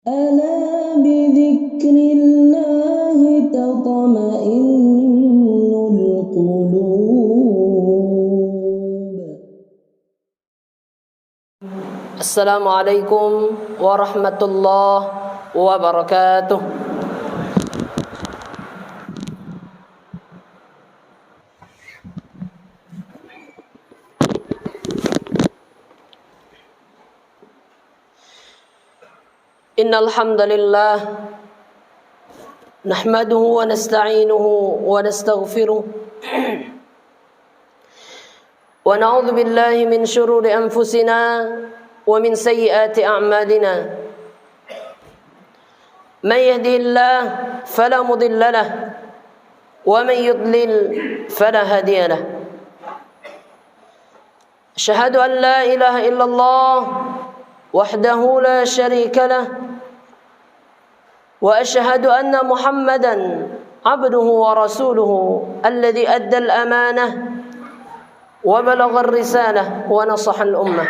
ألا بذكر الله تطمئن القلوب. السلام عليكم ورحمة الله وبركاته. إن الحمد لله نحمده ونستعينه ونستغفره ونعوذ بالله من شرور أنفسنا ومن سيئات أعمالنا. من يهده الله فلا مضل له ومن يضلل فلا هادي له. أشهد أن لا إله إلا الله وحده لا شريك له وأشهد أن محمدا عبده ورسوله الذي أدى الأمانة وبلغ الرسالة ونصح الأمة.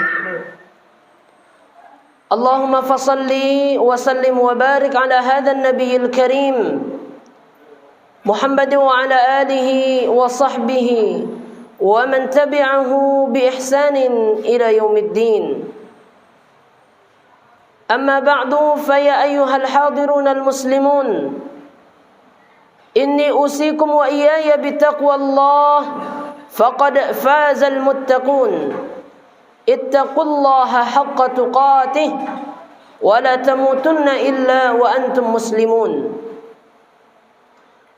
اللهم فصل وسلم وبارك على هذا النبي الكريم محمد وعلى آله وصحبه ومن تبعه بإحسان إلى يوم الدين. أما بعد فيا أيها الحاضرون المسلمون، إني أوصيكم وإياي بتقوى الله فقد فاز المتقون. اتقوا الله حق تقاته ولا تموتن إلا وأنتم مسلمون.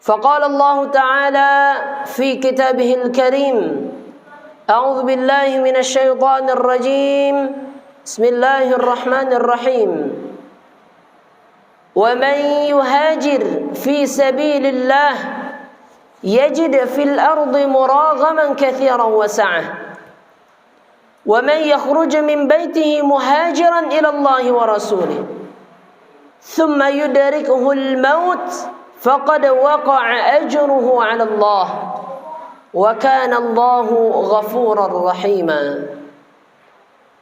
فقال الله تعالى في كتابه الكريم: أعوذ بالله من الشيطان الرجيم، بسم الله الرحمن الرحيم. ومن يهاجر في سبيل الله يجد في الأرض مراغما كثيرا وسعة ومن يخرج من بيته مهاجرا إلى الله ورسوله ثم يدركه الموت فقد وقع أجره على الله وكان الله غفورا رحيما.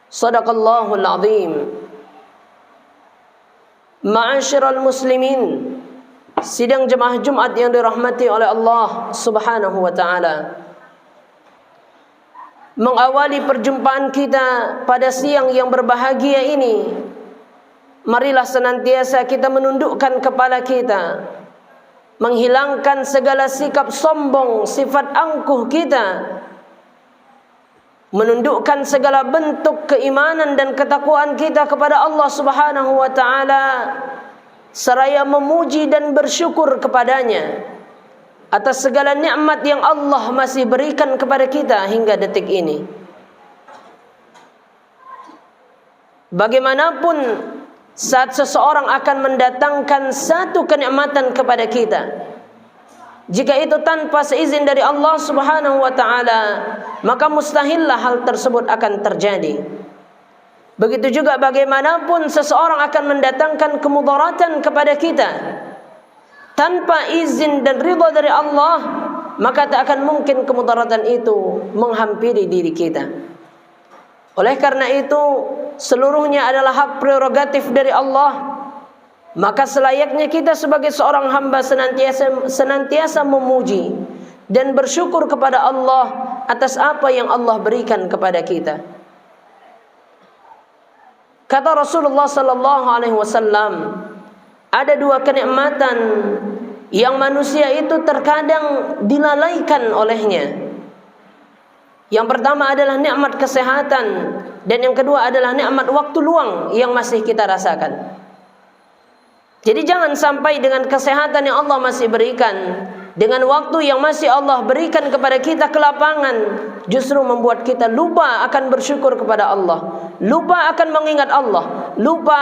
Sadaqallahul azim. Ma'asyiral muslimin, sidang jemaah Jumat yang dirahmati oleh Allah Subhanahu wa taala. Mengawali perjumpaan kita pada siang yang berbahagia ini, marilah senantiasa kita menundukkan kepala kita, menghilangkan segala sikap sombong, sifat angkuh kita, menundukkan segala bentuk keimanan dan ketakwaan kita kepada Allah Subhanahu wa taala, seraya memuji dan bersyukur kepadanya atas segala nikmat yang Allah masih berikan kepada kita hingga detik ini. Bagaimanapun saat seseorang akan mendatangkan satu kenikmatan kepada kita, jika itu tanpa seizin dari Allah Subhanahu wa taala, maka mustahillah hal tersebut akan terjadi. Begitu juga bagaimanapun seseorang akan mendatangkan kemudaratan kepada kita tanpa izin dan ridha dari Allah, maka tak akan mungkin kemudaratan itu menghampiri diri kita. Oleh karena itu, seluruhnya adalah hak prerogatif dari Allah. Maka selayaknya kita sebagai seorang hamba senantiasa memuji dan bersyukur kepada Allah atas apa yang Allah berikan kepada kita. Kata Rasulullah sallallahu alaihi wasallam, ada dua kenikmatan yang manusia itu terkadang dilalaikan olehnya. Yang pertama adalah nikmat kesehatan, dan yang kedua adalah nikmat waktu luang yang masih kita rasakan. Jadi jangan sampai dengan kesehatan yang Allah masih berikan, dengan waktu yang masih Allah berikan kepada kita ke lapangan, justru membuat kita lupa akan bersyukur kepada Allah, lupa akan mengingat Allah, lupa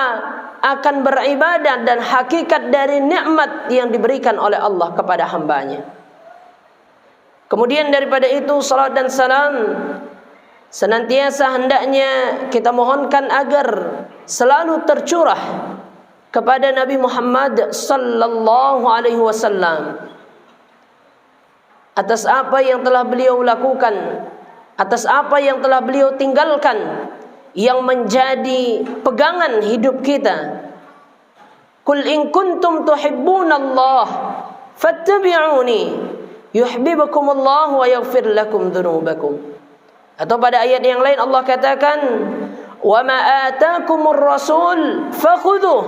akan beribadah dan hakikat dari nikmat yang diberikan oleh Allah kepada hambanya. Kemudian daripada itu, salat dan salam senantiasa hendaknya kita mohonkan agar selalu tercurah kepada Nabi Muhammad sallallahu alaihi wasallam atas apa yang telah beliau lakukan, atas apa yang telah beliau tinggalkan, yang menjadi pegangan hidup kita, Qul in kuntum tuhibbunallah fattabi'uni yuhibbukumullah wa yaghfir lakum dzunubakum. Atau pada ayat yang lain Allah katakan, wa ma atakumur rasul fakhudhuh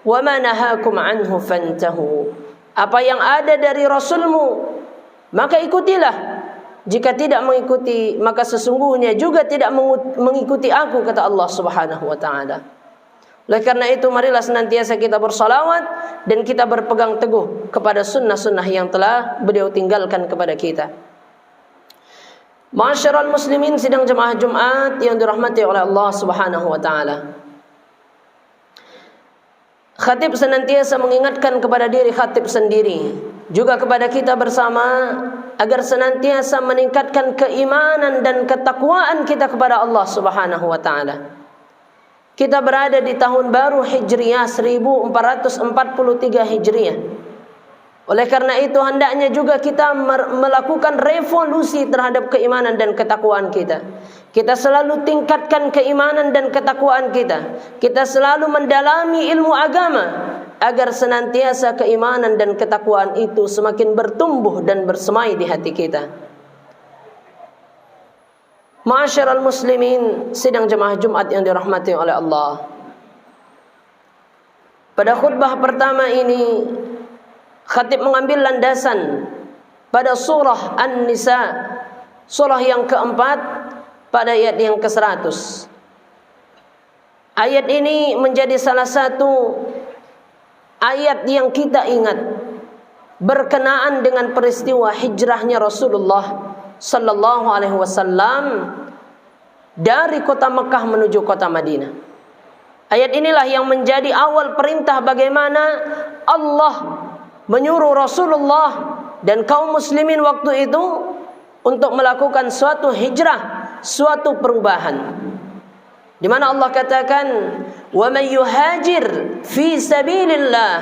wa ma nahakum anhu fantahu. Apa yang ada dari Rasulmu maka ikutilah. Jika tidak mengikuti maka sesungguhnya juga tidak mengikuti aku, kata Allah Subhanahu wa taala. Oleh karena itu marilah senantiasa kita bersalawat dan kita berpegang teguh kepada sunnah-sunnah yang telah beliau tinggalkan kepada kita. Ma'asyiral muslimin sidang jemaah Jumat yang dirahmati oleh Allah Subhanahu wa taala. Khatib senantiasa mengingatkan kepada diri khatib sendiri, juga kepada kita bersama, agar senantiasa meningkatkan keimanan dan ketakwaan kita kepada Allah Subhanahu wa taala. Kita berada di tahun baru Hijriah 1443 Hijriah. Oleh karena itu hendaknya juga kita melakukan revolusi terhadap keimanan dan ketakwaan kita. Kita selalu tingkatkan keimanan dan ketakwaan kita. Kita selalu mendalami ilmu agama agar senantiasa keimanan dan ketakwaan itu semakin bertumbuh dan bersemai di hati kita. Ma'asyiral muslimin sidang jemaah Jumat yang dirahmati oleh Allah. Pada khutbah pertama ini khatib mengambil landasan pada surah An-Nisa, surah yang keempat pada ayat yang ke-100. Ayat ini menjadi salah satu ayat yang kita ingat berkenaan dengan peristiwa hijrahnya Rasulullah sallallahu alaihi wasallam dari kota Mekah menuju kota Madinah. Ayat inilah yang menjadi awal perintah bagaimana Allah menyuruh Rasulullah dan kaum muslimin waktu itu untuk melakukan suatu hijrah, suatu perubahan. Di mana Allah katakan, "Wa may yuhajir fi sabilillah."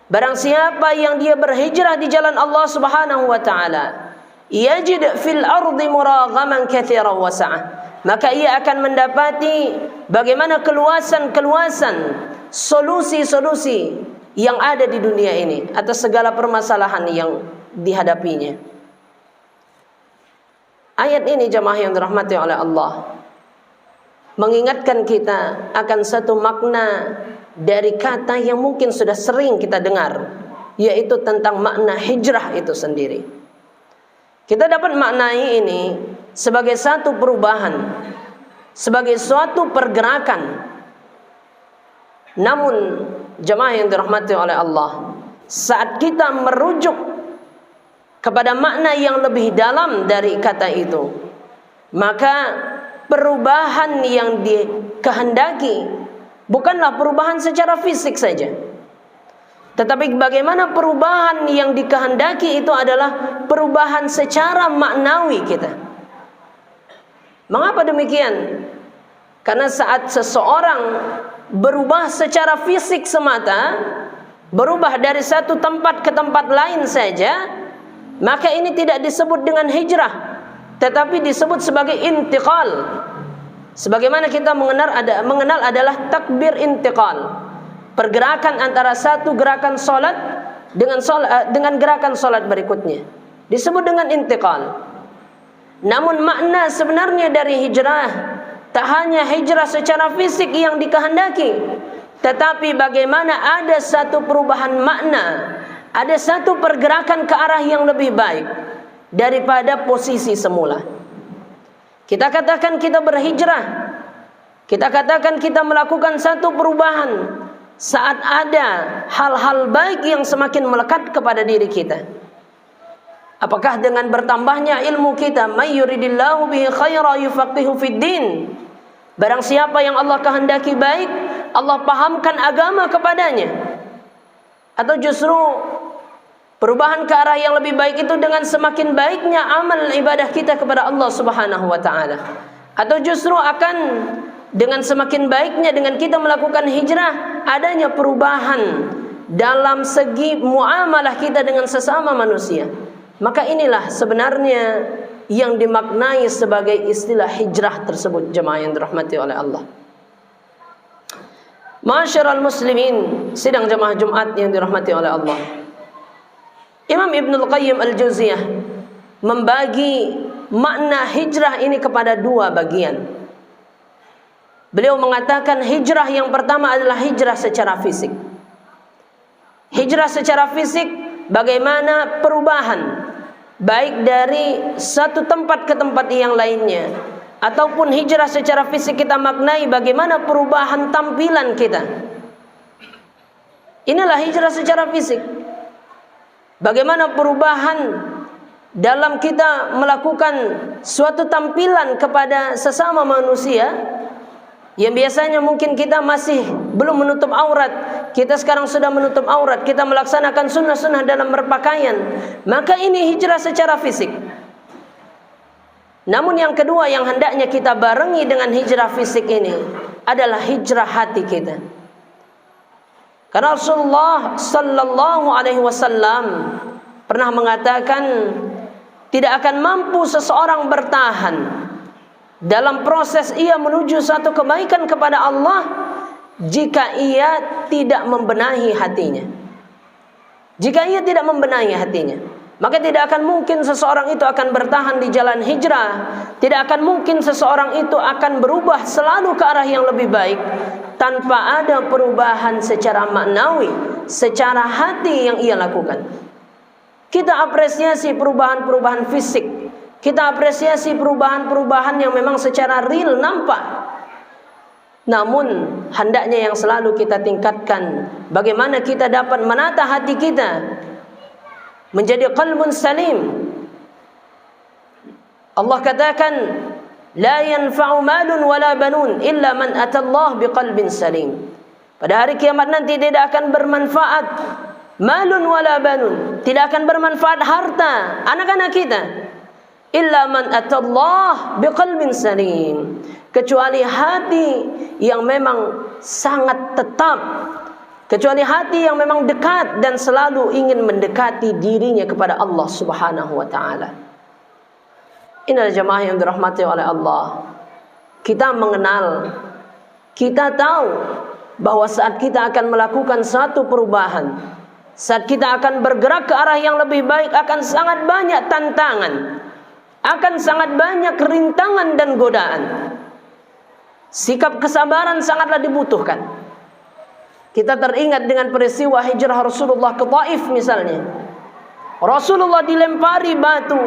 Barang siapa yang dia berhijrah di jalan Allah Subhanahu wa taala, yajid fil ardi muraghaman katsiran wa sa'ah. Maka ia akan mendapati bagaimana keluasan-keluasan, solusi-solusi yang ada di dunia ini atas segala permasalahan yang dihadapinya. Ayat ini jemaah yang dirahmati oleh Allah mengingatkan kita akan satu makna dari kata yang mungkin sudah sering kita dengar, yaitu tentang makna hijrah itu sendiri. Kita dapat maknai ini sebagai satu perubahan, sebagai suatu pergerakan. Namun jemaah yang dirahmati oleh Allah, saat kita merujuk kepada makna yang lebih dalam dari kata itu, maka perubahan yang dikehendaki bukanlah perubahan secara fisik saja, tetapi bagaimana perubahan yang dikehendaki itu adalah perubahan secara maknawi kita. Mengapa demikian? Karena saat seseorang berubah secara fisik semata, berubah dari satu tempat ke tempat lain saja, maka ini tidak disebut dengan hijrah, tetapi disebut sebagai intiqal. Sebagaimana kita mengenal adalah takbir intiqal, pergerakan antara satu gerakan solat dengan gerakan solat berikutnya, disebut dengan intiqal. Namun makna sebenarnya dari hijrah tak hanya hijrah secara fisik yang dikehendaki, tetapi bagaimana ada satu perubahan makna, ada satu pergerakan ke arah yang lebih baik daripada posisi semula. Kita katakan kita berhijrah, kita katakan kita melakukan satu perubahan saat ada hal-hal baik yang semakin melekat kepada diri kita. Apakah dengan bertambahnya ilmu kita, may yuridillahu bihi khairan yufaqihu fid din, barang siapa yang Allah kehendaki baik, Allah pahamkan agama kepadanya? Atau justru perubahan ke arah yang lebih baik itu dengan semakin baiknya amal ibadah kita kepada Allah Subhanahu wa taala? Atau justru akan dengan semakin baiknya dengan kita melakukan hijrah, adanya perubahan dalam segi muamalah kita dengan sesama manusia? Maka inilah sebenarnya yang dimaknai sebagai istilah hijrah tersebut, jemaah yang dirahmati oleh Allah. Ma'asyiral muslimin, sidang jamaah Jumat yang dirahmati oleh Allah. Imam Ibnul Qayyim Al-Jauziyah membagi makna hijrah ini kepada dua bagian. Beliau mengatakan hijrah yang pertama adalah hijrah secara fisik. Hijrah secara fisik bagaimana perubahan baik dari satu tempat ke tempat yang lainnya, ataupun hijrah secara fisik kita maknai bagaimana perubahan tampilan kita. Inilah hijrah secara fisik. Bagaimana perubahan dalam kita melakukan suatu tampilan kepada sesama manusia yang biasanya mungkin kita masih belum menutup aurat. Kita sekarang sudah menutup aurat, kita melaksanakan sunnah-sunnah dalam berpakaian. Maka ini hijrah secara fisik. Namun yang kedua yang hendaknya kita barengi dengan hijrah fisik ini adalah hijrah hati kita. Karena Rasulullah sallallahu alaihi wasallam pernah mengatakan tidak akan mampu seseorang bertahan dalam proses ia menuju satu kebaikan kepada Allah jika ia tidak membenahi hatinya. Jika ia tidak membenahi hatinya, maka tidak akan mungkin seseorang itu akan bertahan di jalan hijrah. Tidak akan mungkin seseorang itu akan berubah selalu ke arah yang lebih baik tanpa ada perubahan secara maknawi, secara hati yang ia lakukan. Kita apresiasi perubahan-perubahan fisik, kita apresiasi perubahan-perubahan yang memang secara real nampak. Namun hendaknya yang selalu kita tingkatkan bagaimana kita dapat menata hati kita menjadi qalbun salim. Allah katakan, la yanfa'u malun wala banun illa man atallah biqalbin salim. Pada hari kiamat nanti tidak akan bermanfaat malun wala banun, tidak akan bermanfaat harta anak-anak kita, illa man atallah biqalbin salim, kecuali hati yang memang sangat tetap, kecuali hati yang memang dekat dan selalu ingin mendekati dirinya kepada Allah Subhanahu wa taala. Inilah jamaah yang dirahmati oleh Allah. Kita mengenal, kita tahu bahwa saat kita akan melakukan satu perubahan, saat kita akan bergerak ke arah yang lebih baik, akan sangat banyak tantangan, akan sangat banyak rintangan dan godaan. Sikap kesabaran sangatlah dibutuhkan. Kita teringat dengan peristiwa hijrah Rasulullah ke Taif misalnya. Rasulullah dilempari batu,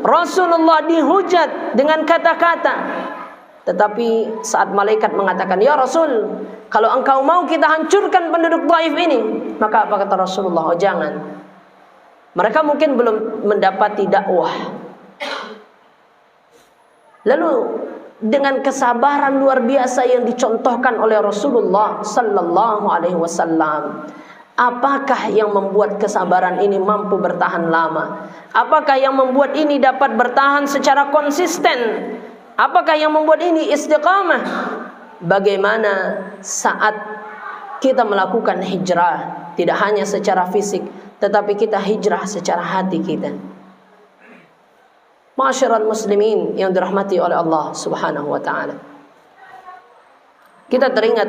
Rasulullah dihujat dengan kata-kata. Tetapi saat malaikat mengatakan, "Ya Rasul, kalau engkau mau kita hancurkan penduduk Taif ini," maka apa kata Rasulullah? "Oh jangan." Mereka mungkin belum mendapati dakwah. Lalu dengan kesabaran luar biasa yang dicontohkan oleh Rasulullah sallallahu alaihi wasallam, apakah yang membuat kesabaran ini mampu bertahan lama? Apakah yang membuat ini dapat bertahan secara konsisten? Apakah yang membuat ini istiqamah? Bagaimana saat kita melakukan hijrah, tidak hanya secara fisik, tetapi kita hijrah secara hati kita. Ma'asyiral muslimin yang dirahmati oleh Allah Subhanahu wa taala. Kita teringat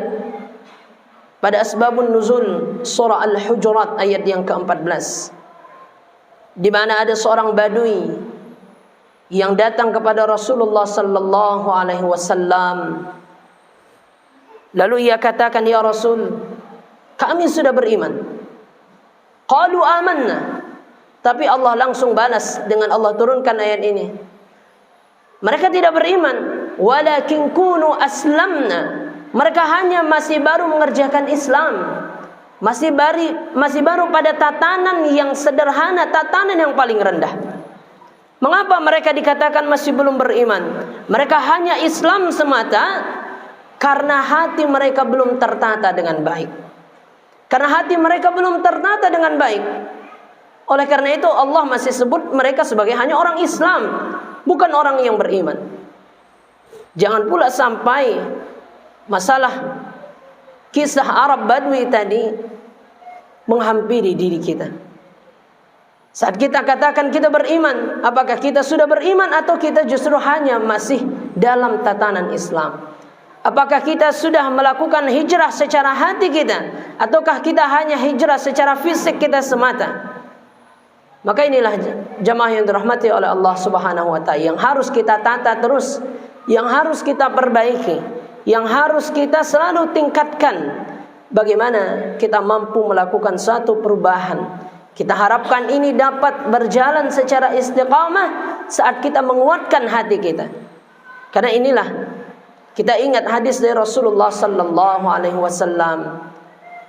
pada asbabun nuzul surah Al-Hujurat ayat yang ke-14, di mana ada seorang badui yang datang kepada Rasulullah sallallahu alaihi wasallam. Lalu ia katakan, "Ya Rasul, kami sudah beriman." Qalu amanna. Tapi Allah langsung balas dengan Allah turunkan ayat ini. Mereka tidak beriman, walakin kunu aslamna. Mereka hanya masih baru mengerjakan Islam. Masih baru pada tatanan yang sederhana, tatanan yang paling rendah. Mengapa mereka dikatakan masih belum beriman? Mereka hanya Islam semata karena hati mereka belum tertata dengan baik. Karena hati mereka belum tertata dengan baik. Oleh karena itu Allah masih sebut mereka sebagai hanya orang Islam, bukan orang yang beriman. Jangan pula sampai masalah kisah Arab Badui tadi menghampiri diri kita. Saat kita katakan kita beriman, apakah kita sudah beriman atau kita justru hanya masih dalam tatanan Islam? Apakah kita sudah melakukan hijrah secara hati kita, ataukah kita hanya hijrah secara fisik kita semata? Maka inilah jamaah yang dirahmati oleh Allah Subhanahu wa taala yang harus kita tata terus, yang harus kita perbaiki, yang harus kita selalu tingkatkan. Bagaimana kita mampu melakukan suatu perubahan. Kita harapkan ini dapat berjalan secara istiqamah saat kita menguatkan hati kita. Karena inilah kita ingat hadis dari Rasulullah sallallahu alaihi wasallam,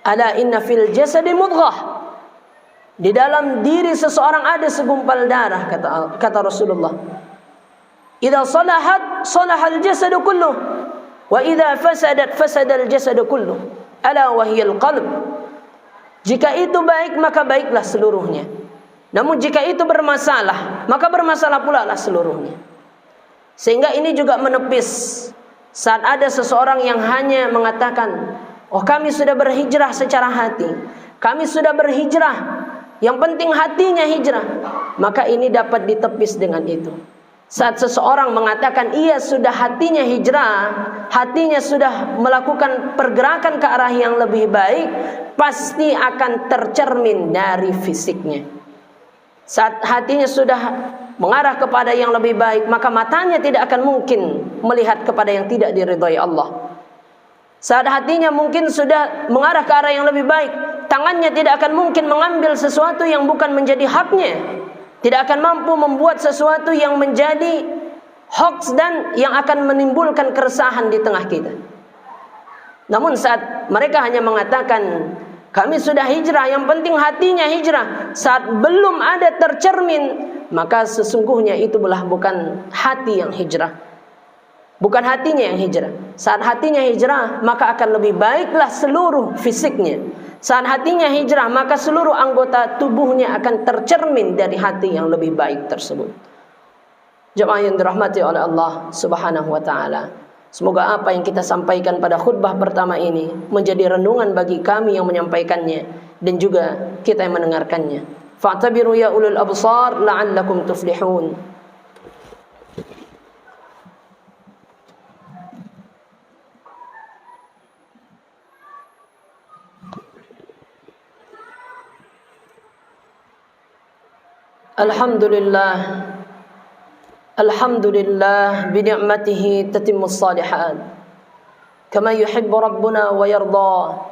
"Ala inna fil jasadi mudghah." Di dalam diri seseorang ada segumpal darah, kata Rasulullah. "Idza salahat salahal jasadu kulluh, wa idza fasadat fasadal jasadu kulluh. Ala wa hiyal qalb." Jika itu baik maka baiklah seluruhnya. Namun jika itu bermasalah, maka bermasalah pula lah seluruhnya. Sehingga ini juga menepis saat ada seseorang yang hanya mengatakan, "Oh, kami sudah berhijrah secara hati. Kami sudah berhijrah. Yang penting hatinya hijrah." Maka ini dapat ditepis dengan itu. Saat seseorang mengatakan ia sudah hatinya hijrah, hatinya sudah melakukan pergerakan ke arah yang lebih baik, pasti akan tercermin dari fisiknya. Saat hatinya sudah mengarah kepada yang lebih baik, maka matanya tidak akan mungkin melihat kepada yang tidak diridhai Allah. Saat hatinya mungkin sudah mengarah ke arah yang lebih baik, tangannya tidak akan mungkin mengambil sesuatu yang bukan menjadi haknya. Tidak akan mampu membuat sesuatu yang menjadi hoax dan yang akan menimbulkan keresahan di tengah kita. Namun saat mereka hanya mengatakan, "Kami sudah hijrah, yang penting hatinya hijrah." Saat belum ada tercermin, maka sesungguhnya itu bukan hati yang hijrah. Bukan hatinya yang hijrah. Saat hatinya hijrah, maka akan lebih baiklah seluruh fisiknya. Saat hatinya hijrah, maka seluruh anggota tubuhnya akan tercermin dari hati yang lebih baik tersebut. Jemaah yang dirahmati oleh Allah Subhanahu wa taala, semoga apa yang kita sampaikan pada khutbah pertama ini menjadi renungan bagi kami yang menyampaikannya dan juga kita yang mendengarkannya. Fa'tabiru ya ulul absar la'allakum tuflihun. Alhamdulillah, alhamdulillah bini'matihi tatimmus salihat kama yuhibbu rabbuna wa yarda.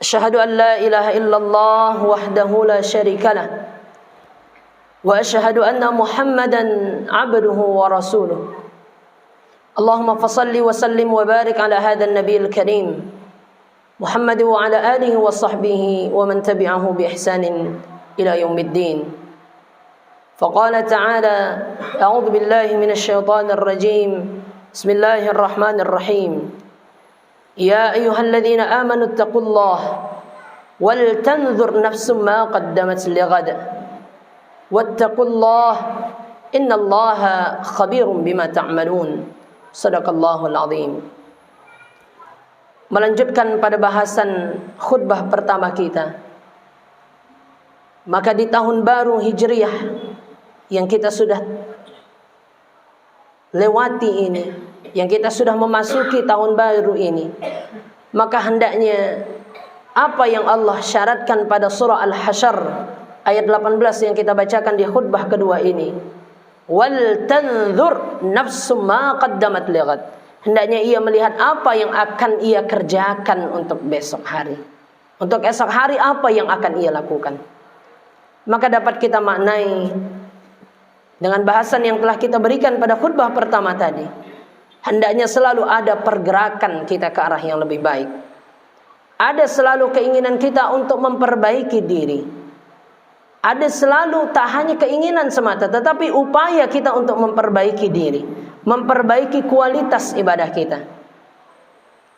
Asyhadu an la ilaha illallah wahdahu la syarika lah wa asyhadu anna Muhammadan abduhu wa rasuluh. Allahumma fassalli wa sallim wa barik ala hadzal nabiyil karim Muhammad wa ala alihi wa sahbihi wa man tabi'ahu bi ihsanin ila yaumiddin. فقال تعالى: أعوذ بالله من الشيطان الرجيم بسم الله الرحمن الرحيم يا أيها الذين آمنوا اتقوا الله ولتنظر نفس ما قدمت لغد واتقوا الله إن الله خبير بما تعملون صدق الله العظيم. Melanjutkan pada bahasan khutbah pertama kita, maka di tahun baru Hijriyah yang kita sudah lewati ini, yang kita sudah memasuki tahun baru ini, maka hendaknya apa yang Allah syaratkan pada surah Al-Hasyr ayat 18 yang kita bacakan di khutbah kedua ini, wal tanzur nafsum ma qaddamat lighad, hendaknya ia melihat apa yang akan ia kerjakan untuk besok hari, untuk esok hari apa yang akan ia lakukan. Maka dapat kita maknai dengan bahasan yang telah kita berikan pada khutbah pertama tadi, hendaknya selalu ada pergerakan kita ke arah yang lebih baik. Ada selalu keinginan kita untuk memperbaiki diri. Ada selalu tak hanya keinginan semata, tetapi upaya kita untuk memperbaiki diri, memperbaiki kualitas ibadah kita.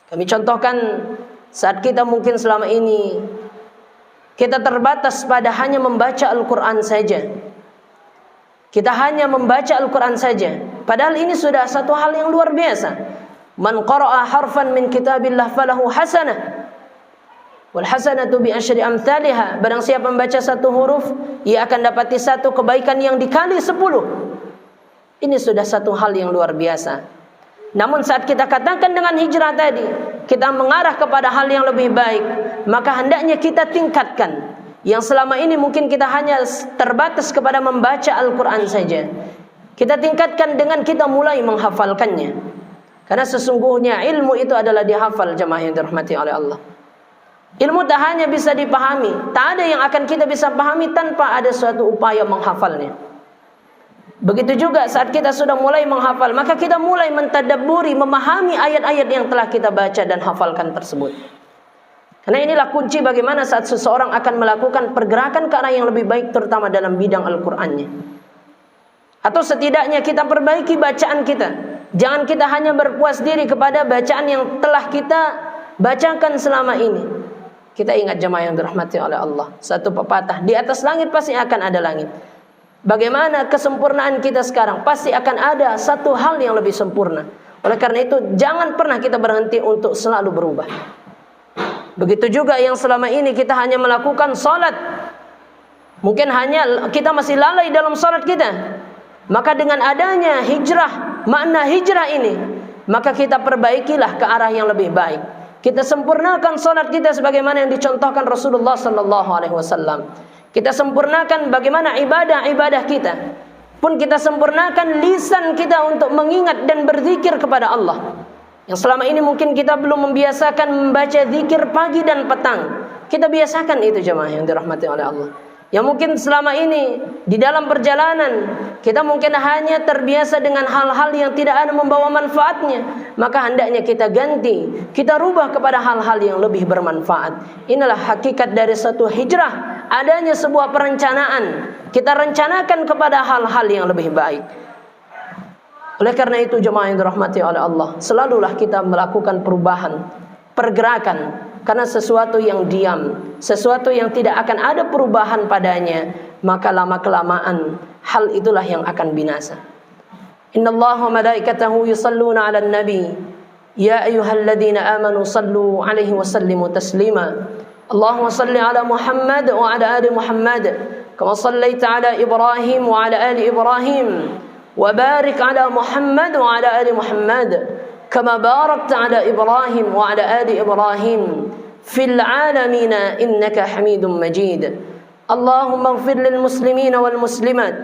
Kami contohkan saat kita mungkin selama ini kita terbatas pada hanya membaca Al-Quran saja. Kita hanya membaca Al-Quran saja. Padahal ini sudah satu hal yang luar biasa. Man qara'a harfan min kitabillah falahu hasanah wal hasanatu bi asyri amthaliha. Barang siapa membaca satu huruf, ia akan dapati satu kebaikan yang dikali 10. Ini sudah satu hal yang luar biasa. Namun saat kita katakan dengan hijrah tadi, kita mengarah kepada hal yang lebih baik, maka hendaknya kita tingkatkan. Yang selama ini mungkin kita hanya terbatas kepada membaca Al-Quran saja, kita tingkatkan dengan kita mulai menghafalkannya. Karena sesungguhnya ilmu itu adalah dihafal, jemaah yang dirahmati oleh Allah. Ilmu tak hanya bisa dipahami, tak ada yang akan kita bisa pahami tanpa ada suatu upaya menghafalnya. Begitu juga saat kita sudah mulai menghafal, maka kita mulai mentadabburi, memahami ayat-ayat yang telah kita baca dan hafalkan tersebut. Karena inilah kunci bagaimana saat seseorang akan melakukan pergerakan ke arah yang lebih baik, terutama dalam bidang Al-Qur'annya. Atau setidaknya kita perbaiki bacaan kita. Jangan kita hanya berpuas diri kepada bacaan yang telah kita bacakan selama ini. Kita ingat jemaah yang dirahmati oleh Allah, satu pepatah, di atas langit pasti akan ada langit. Bagaimana kesempurnaan kita sekarang, pasti akan ada satu hal yang lebih sempurna. Oleh karena itu, jangan pernah kita berhenti untuk selalu berubah. Begitu juga yang selama ini kita hanya melakukan salat, mungkin hanya kita masih lalai dalam salat kita. Maka dengan adanya hijrah, makna hijrah ini, maka kita perbaikilah ke arah yang lebih baik. Kita sempurnakan salat kita sebagaimana yang dicontohkan Rasulullah sallallahu alaihi wasallam. Kita sempurnakan bagaimana ibadah-ibadah kita. Pun kita sempurnakan lisan kita untuk mengingat dan berzikir kepada Allah. Yang selama ini mungkin kita belum membiasakan membaca zikir pagi dan petang. Kita biasakan itu jemaah yang dirahmati oleh Allah. Yang mungkin selama ini di dalam perjalanan kita mungkin hanya terbiasa dengan hal-hal yang tidak ada membawa manfaatnya, maka hendaknya kita ganti, kita rubah kepada hal-hal yang lebih bermanfaat. Inilah hakikat dari satu hijrah, adanya sebuah perencanaan. Kita rencanakan kepada hal-hal yang lebih baik. Oleh karena itu jemaah yang dirahmati oleh Allah, selalulah kita melakukan perubahan, pergerakan. Karena sesuatu yang diam, sesuatu yang tidak akan ada perubahan padanya, maka lama-kelamaan hal itulah yang akan binasa. Innallaha wa malaikatahu yusalluna 'alan nabi, ya ayyuhalladzina amanu sallu 'alaihi wa sallimu taslima. Allahumma salli 'ala Muhammad wa 'ala ali Muhammad, kama sallaita 'ala Ibrahim wa 'ala ali Ibrahim, wa barik 'ala Muhammad wa 'ala ali Muhammad, كما باركت على إبراهيم وعلى آل إبراهيم في العالمين إنك حميد مجيد. اللهم اغفر للمسلمين والمسلمات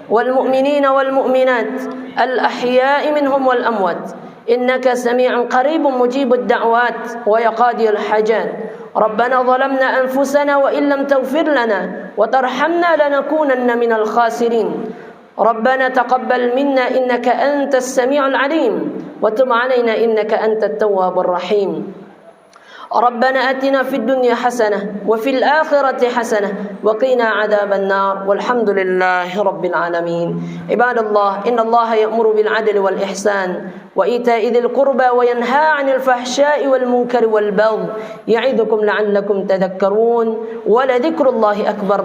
والمؤمنين والمؤمنات الأحياء منهم والأموات إنك سميع قريب مجيب الدعوات ويقاضي الحاجات. ربنا ظلمنا أنفسنا وإن لم تغفر لنا وترحمنا لنكونن من الخاسرين. ربنا تقبل منا إنك أنت السميع العليم وتب علينا إنك أنت التواب الرحيم. ربنا آتنا في الدنيا حسنة وفي الآخرة حسنة وقنا عذاب النار والحمد لله رب العالمين. عباد الله، إن الله يأمر بالعدل والإحسان وإيتاء ذي القربى وينهى عن الفحشاء والمنكر والبغي يعظكم لعلكم تذكرون ولذكر الله أكبر.